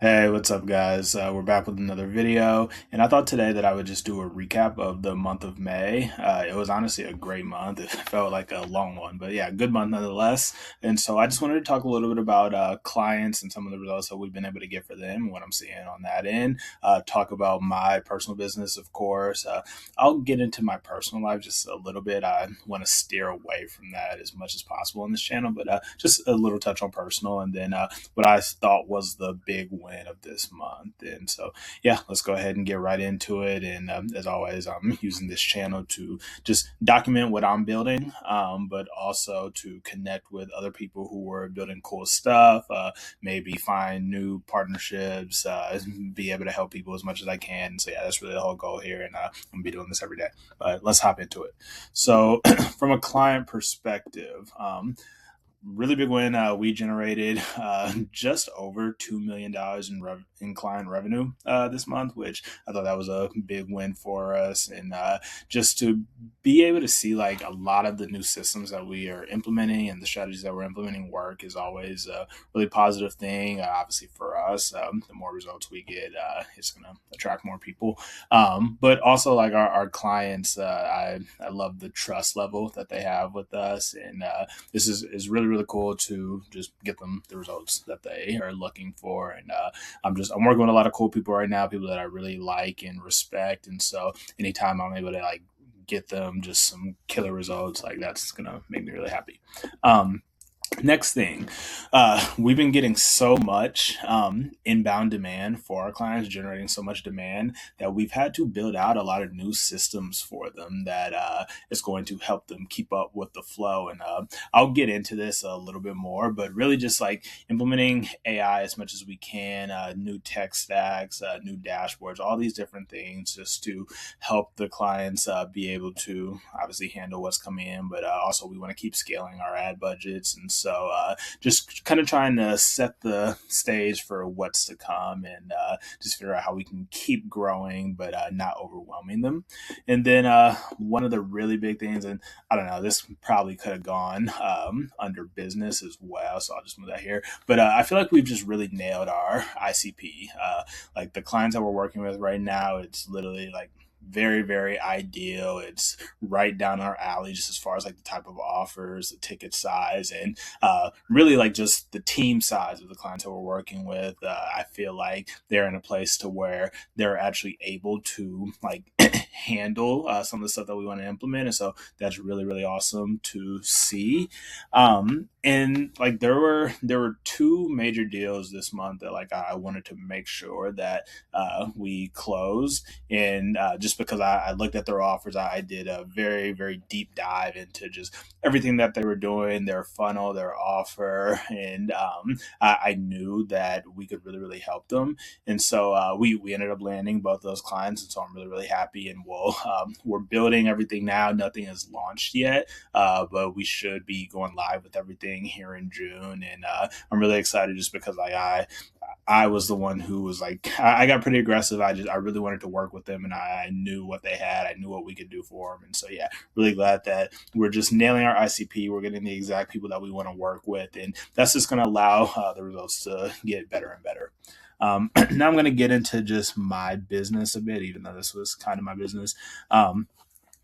Hey, what's up, guys? We're back with another video, and I thought today that I would just do a recap of the month of May. It was honestly a great month. It felt like a long one, but yeah, good month nonetheless. And so I just wanted to talk a little bit about clients and some of the results that we've been able to get for them, and what I'm seeing on that end. Talk about my personal business, of course. I'll get into my personal life just a little bit. I want to steer away from that as much as possible on this channel, but just a little touch on personal, and then what I thought was the big win of this month. And so, yeah, let's go ahead and get right into it. And as always, I'm using this channel to just document what I'm building, but also to connect with other people who are building cool stuff, maybe find new partnerships, be able to help people as much as I can. So, yeah, that's really the whole goal here. And I'm going to be doing this every day. But let's hop into it. So, from a client perspective, really big win. We generated just over $2 million in client revenue this month, which I thought that was a big win for us. And just to be able to see like a lot of the new systems that we are implementing and the strategies that we're implementing work is always a really positive thing. Obviously, for us, the more results we get, it's going to attract more people. But also, like our clients, I love the trust level that they have with us. And this is really cool to just get them the results that they are looking for. And I'm working with a lot of cool people right now, people that I really like and respect. And so anytime I'm able to like get them just some killer results, like that's gonna make me really happy. um Next thing, we've been getting so much inbound demand for our clients, generating so much demand that we've had to build out a lot of new systems for them that is going to help them keep up with the flow. And I'll get into this a little bit more, but really just like implementing AI as much as we can, new tech stacks, new dashboards, all these different things just to help the clients be able to obviously handle what's coming in, but also we want to keep scaling our ad budgets. And so just kind of trying to set the stage for what's to come, and just figure out how we can keep growing, but not overwhelming them. And then one of the really big things, and I don't know, this probably could have gone under business as well, so I'll just move that here. But I feel like we've just really nailed our ICP. Like the clients that we're working with right now, it's literally like very ideal. It's right down our alley just as far as like the type of offers, the ticket size, and really like just the team size of the clients that we're working with. I feel like they're in a place to where they're actually able to like handle some of the stuff that we want to implement. And so that's really awesome to see. And like there were two major deals this month that like I wanted to make sure that we closed. And just because I looked at their offers, I did a very deep dive into just everything that they were doing, their funnel, their offer, and I knew that we could really help them. And so we ended up landing both those clients, and so I'm really happy. And we're building everything now. Nothing is launched yet, but we should be going live with everything here in June. And I'm really excited just because like I was the one who was like, I got pretty aggressive. I really wanted to work with them, and I knew what they had. I knew what we could do for them. And so, yeah, really glad that we're just nailing our ICP. We're getting the exact people that we want to work with. And that's just going to allow the results to get better and better. Now I'm going to get into just my business a bit, even though this was kind of my business.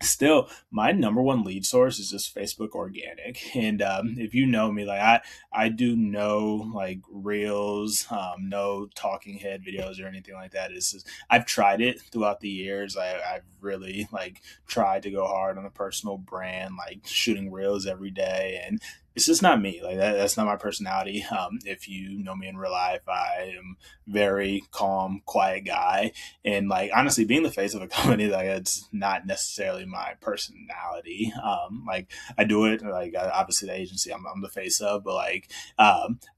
Still, my number one lead source is just Facebook organic. And if you know me, like I do no like reels, no talking head videos or anything like that. It's just, I've tried it throughout the years. I've really like tried to go hard on a personal brand, like shooting reels every day, and it's just not me. Like that's not my personality. If you know me in real life, I am very calm, quiet guy. And like honestly, being the face of a company, like it's not necessarily my personality. Like I do it, like obviously the agency I'm the face of, but like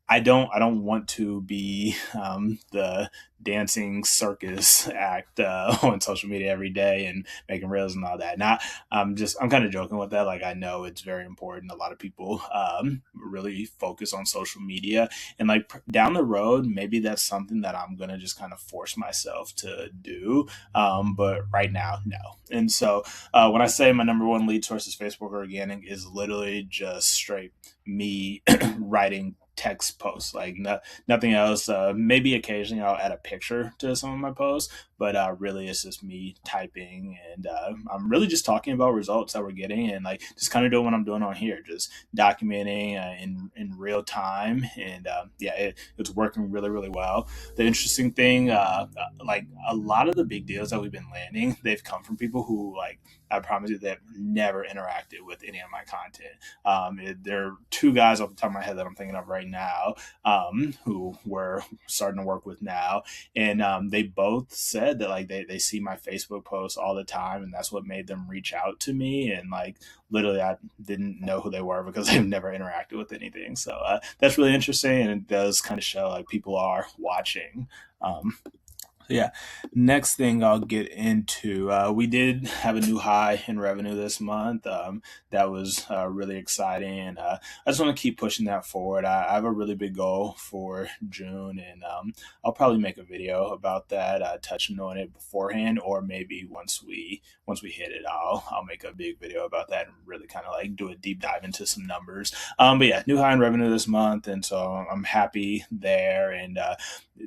I don't want to be the dancing circus act on social media every day and making reels and all that. Not I'm kind of joking with that. Like I know it's very important. A lot of people really focus on social media, and like down the road, maybe that's something that I'm gonna just kind of force myself to do. But right now, no. And so when I say my number one lead source is Facebook organic, is literally just straight me writing text posts, like nothing else. Maybe occasionally I'll add a picture to some of my posts, but really it's just me typing, and I'm really just talking about results that we're getting, and like just kind of doing what I'm doing on here, just documenting in real time, and yeah, it's working really really well. The interesting thing, like a lot of the big deals that we've been landing, they've come from people who, like, I promise you, they've never interacted with any of my content. There are two guys off the top of my head that I'm thinking of right now, who we're starting to work with now, and they both said that like they see my Facebook posts all the time, and that's what made them reach out to me. And like literally, I didn't know who they were because they've never interacted with anything. So that's really interesting, and it does kind of show like people are watching. Um, yeah. Next thing I'll get into, we did have a new high in revenue this month. That was really exciting, and I just want to keep pushing that forward. I have a really big goal for June, and I'll probably make a video about that, touching on it beforehand, or maybe once we hit it, I'll make a big video about that and really kind of like do a deep dive into some numbers. But yeah, new high in revenue this month, and so I'm happy there, and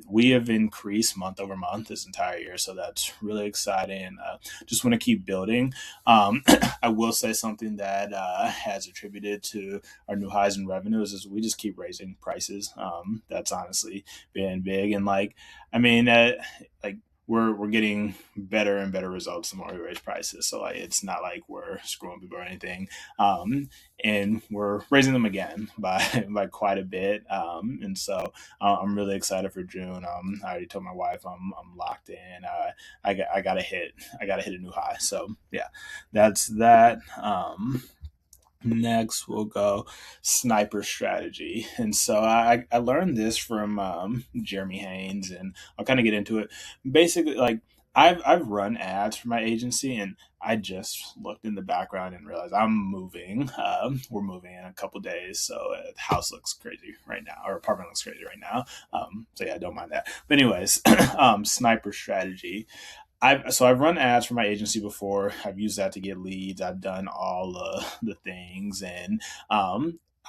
we have increased month over month this entire year, so that's really exciting. Just want to keep building. I will say something that has attributed to our new highs in revenues is we just keep raising prices. That's honestly been big, and like, I mean, like we're getting better and better results the more we raise prices. So like, it's not like we're screwing people or anything. And we're raising them again by by quite a bit. And so I'm really excited for June. I already told my wife I'm locked in. I gotta hit a new high. So yeah, that's that. Next, we'll go sniper strategy. And so I learned this from Jeremy Haynes, and I'll kind of get into it. Basically, like I've run ads for my agency, and I just looked in the background and realized I'm moving. We're moving in a couple days, so the house looks crazy right now, or apartment looks crazy right now. So yeah, I don't mind that. But anyways, sniper strategy. I've run ads for my agency before. I've used that to get leads. I've done all the things, and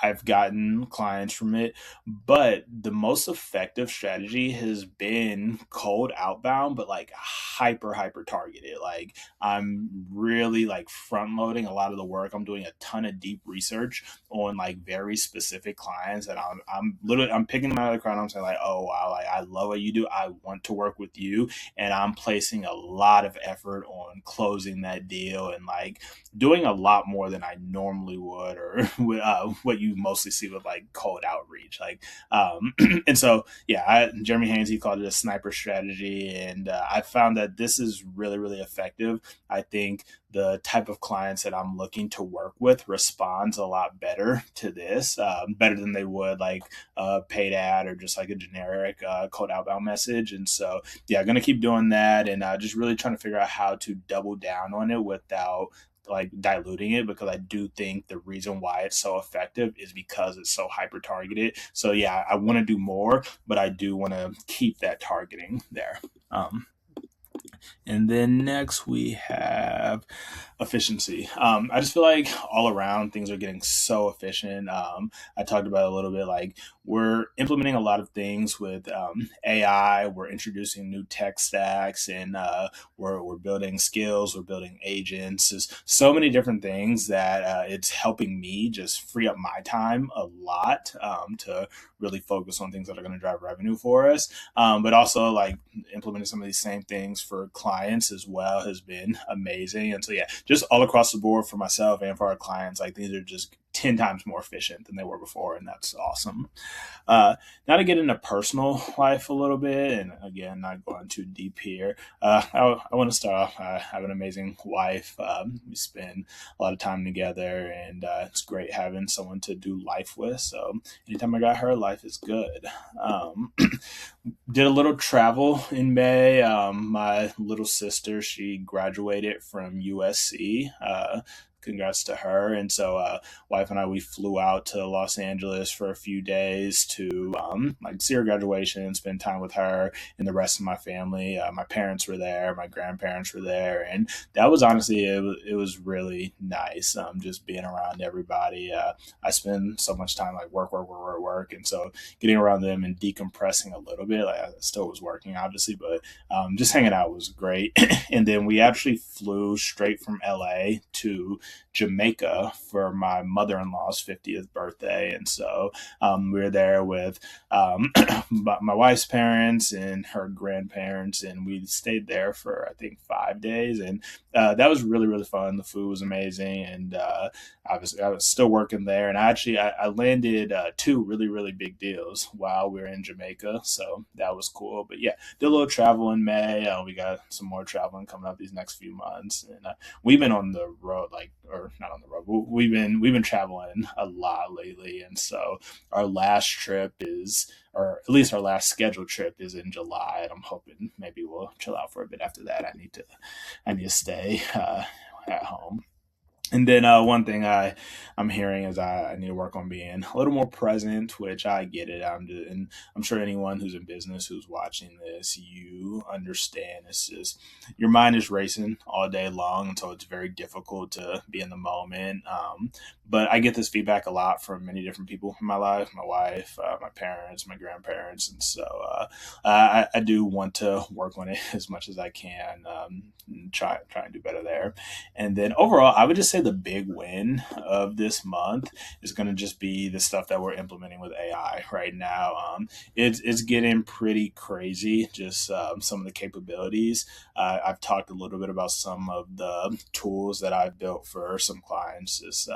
I've gotten clients from it. But the most effective strategy has been cold outbound, but like hyper targeted. Like I'm really like front loading a lot of the work. I'm doing a ton of deep research on like very specific clients, and I'm literally I'm picking them out of the crowd. And I'm saying like, oh wow, like I love what you do. I want to work with you, and I'm placing a lot of effort on closing that deal, and like doing a lot more than I normally would, or what you mostly see with like cold outreach. Like, and so yeah, Jeremy Haynes, he called it a sniper strategy, and I found that this is really really effective. I think the type of clients that I'm looking to work with responds a lot better to this, better than they would like a paid ad or just like a generic cold outbound message. And so yeah, I'm gonna keep doing that, and just really trying to figure out how to double down on it without like diluting it, because I do think the reason why it's so effective is because it's so hyper targeted. So yeah, I want to do more, but I do want to keep that targeting there. And then next we have efficiency. I just feel like all around things are getting so efficient. I talked about it a little bit, like we're implementing a lot of things with AI. We're introducing new tech stacks, and we're building skills. We're building agents. There's so many different things that it's helping me just free up my time a lot, to really focus on things that are going to drive revenue for us. But also like implementing some of these same things for clients as well has been amazing. And so yeah, just all across the board for myself and for our clients, like these are just 10 times more efficient than they were before, and that's awesome. Now to get into personal life a little bit, and again, not going too deep here. I want to start off. I have an amazing wife. We spend a lot of time together, and it's great having someone to do life with. So anytime I got her, life is good. Did a little travel in May. My little sister, she graduated from USC. congrats to her. And so wife and I, we flew out to Los Angeles for a few days to like see her graduation, spend time with her and the rest of my family. My parents were there, my grandparents were there, and that was honestly it was really nice. Just being around everybody. I spend so much time like work, and so getting around them and decompressing a little bit. Like I still was working, obviously, but just hanging out was great. And then we actually flew straight from LA to Jamaica for my mother-in-law's 50th birthday. And so we were there with my wife's parents and her grandparents, and we stayed there for I think 5 days, and that was really really fun. The food was amazing, and I was still working there, and I landed two really really big deals while we were in Jamaica, so that was cool. But yeah, did a little travel in May. We got some more traveling coming up these next few months, and we've been on the road, or not on the road. We've been traveling a lot lately, and so our last trip is, or at least our last scheduled trip is in July, and I'm hoping maybe we'll chill out for a bit after that. I need to stay at home. And then one thing I'm hearing is I need to work on being a little more present, which I get it. And I'm sure anyone who's in business who's watching this, you understand. It's just your mind is racing all day long, and so it's very difficult to be in the moment. But I get this feedback a lot from many different people in my life: my wife, my parents, my grandparents, and so I do want to work on it as much as I can. And try and do better there. And then overall, I would just say the big win of this month is going to just be the stuff that we're implementing with AI right now. It's getting pretty crazy, just some of the capabilities. I've talked a little bit about some of the tools that I've built for some clients, just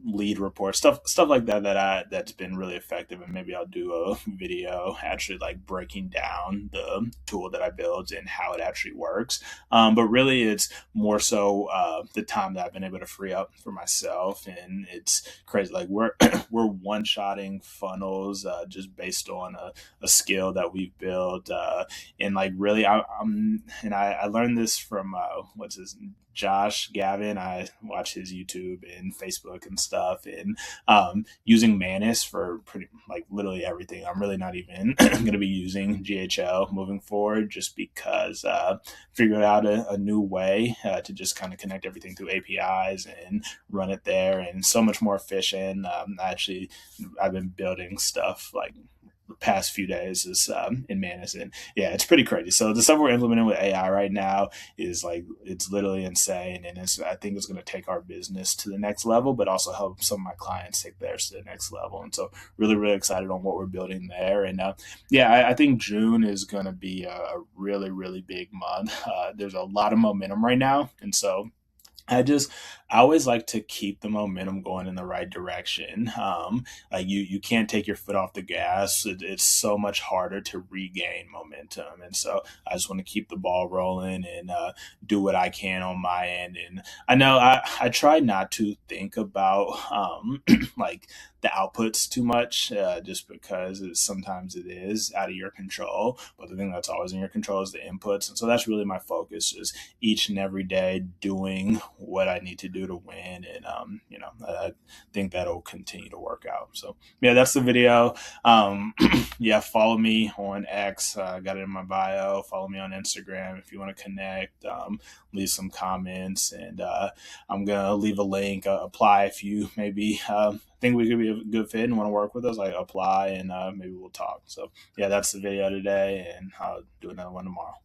lead reports, stuff like that that's been really effective. And maybe I'll do a video actually like breaking down the tool that I built and how it actually works. But really, it's more so the time that I've been able to free up for myself, and it's crazy. Like we're one shotting funnels just based on a skill that we've built, and like really, I learned this from what's his Josh Gavin. I watch his YouTube and Facebook and stuff, and using Manus for pretty like literally everything. I'm really not even going to be using GHL moving forward, just because figured out a new way to just kind of connect everything through APIs and run it there, and so much more efficient. I've been building stuff like the past few days is in Manus, and yeah, it's pretty crazy. So the stuff we're implementing with AI right now is like it's literally insane, and I think it's going to take our business to the next level, but also help some of my clients take theirs to the next level. And so really really excited on what we're building there. And yeah, I think June is going to be a really really big month. There's a lot of momentum right now, and so I just I always like to keep the momentum going in the right direction. Like you can't take your foot off the gas. It's so much harder to regain momentum, and so I just want to keep the ball rolling and do what I can on my end. And I know I try not to think about like the outputs too much, just because sometimes it is out of your control. But the thing that's always in your control is the inputs, and so that's really my focus: just each and every day doing what I need to do to win. And I think that'll continue to work out. So yeah, that's the video. Yeah, follow me on X. Got it in my bio. Follow me on Instagram if you want to connect. Leave some comments, and I'm gonna leave a link. Apply if you maybe think we could be a good fit and want to work with us. Like apply, and maybe we'll talk. So yeah, that's the video today, and I'll do another one tomorrow.